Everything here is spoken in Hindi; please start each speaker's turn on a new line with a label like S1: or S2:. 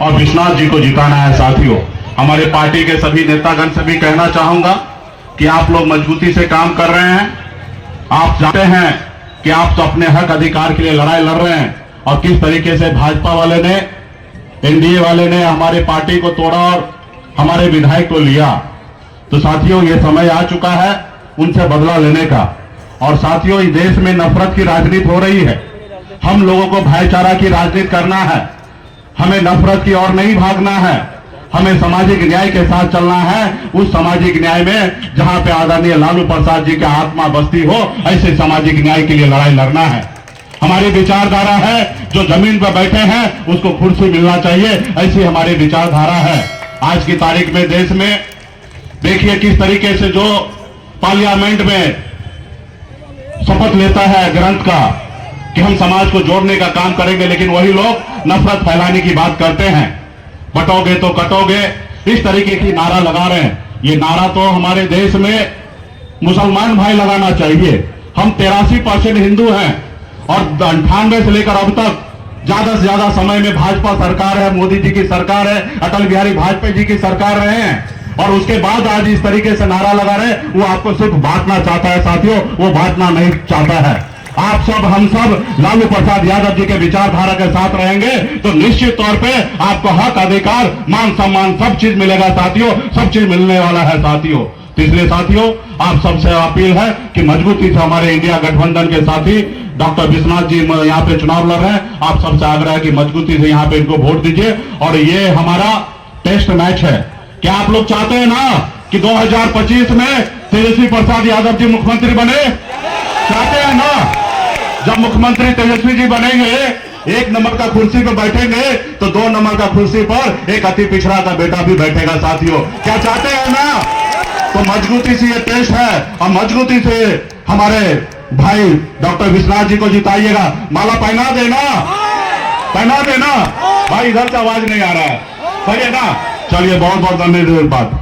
S1: और विश्वनाथ जी को जिताना है। साथियों, हमारे पार्टी के सभी नेतागण से भी कहना चाहूंगा कि आप लोग मजबूती से काम कर रहे हैं। आप जानते हैं कि आप तो अपने हक अधिकार के लिए लड़ाई लड़ रहे हैं और किस तरीके से भाजपा वाले ने, एनडीए वाले ने हमारे पार्टी को तोड़ा और हमारे विधायक को लिया। तो साथियों, ये समय आ चुका है उनसे बदला लेने का। और साथियों, इस देश में नफरत की राजनीति हो रही है। हम लोगों को भाईचारा की राजनीति करना है। हमें नफरत की ओर नहीं भागना है। हमें सामाजिक न्याय के साथ चलना है। उस सामाजिक न्याय में जहां पे आदरणीय लालू प्रसाद जी की आत्मा बसती हो, ऐसे सामाजिक न्याय के लिए लड़ाई लड़ना है। हमारी विचारधारा है, जो जमीन पर बैठे हैं उसको कुर्सी मिलना चाहिए, ऐसी हमारी विचारधारा है। आज की तारीख में देश में देखिए किस तरीके से जो पार्लियामेंट में शपथ लेता है ग्रंथ का कि हम समाज को जोड़ने का काम करेंगे, लेकिन वही लोग नफरत फैलाने की बात करते हैं। बटोगे तो कटोगे, इस तरीके की नारा लगा रहे हैं। ये नारा तो हमारे देश में मुसलमान भाई लगाना चाहिए। हम 83% हिंदू हैं और 98 से लेकर अब तक ज्यादा से ज्यादा समय में भाजपा सरकार है, मोदी जी की सरकार है, अटल बिहारी वाजपेयी जी की सरकार रहे हैं। और उसके बाद आज इस तरीके से नारा लगा रहे हैं। वो आपको सिर्फ बांटना चाहता है साथियों, वो बांटना नहीं चाहता है। आप सब, हम सब लालू प्रसाद यादव जी के विचारधारा के साथ रहेंगे तो निश्चित तौर पे आपको हक अधिकार, मान सम्मान सब चीज मिलेगा साथियों, सब चीज मिलने वाला है साथियों। तो इसलिए साथियों, आप सबसे अपील है कि मजबूती से हमारे इंडिया गठबंधन के साथी डॉक्टर विश्वनाथ जी यहाँ पे चुनाव लड़ रहे हैं। आप सबसे आग्रह है कि मजबूती से यहाँ पे इनको वोट दीजिए। और ये हमारा टेस्ट मैच है। क्या आप लोग चाहते हैं ना कि 2025 में तेजस्वी प्रसाद यादव जी मुख्यमंत्री बने? चाहते हैं ना? जब मुख्यमंत्री तेजस्वी जी बनेंगे, 1 नंबर का कुर्सी पर बैठेंगे तो 2 नंबर का कुर्सी पर एक अति पिछड़ा का बेटा भी बैठेगा साथियों। क्या चाहते हैं ना? तो मजबूती से ये टेस्ट है और मजबूती से हमारे भाई डॉक्टर विश्वनाथ जी को जिताइएगा। माला पहना देना, पहना देना भाई। इधर से आवाज नहीं आ रहा है, सही है ना? चलिए, बहुत बहुत धन्यवाद।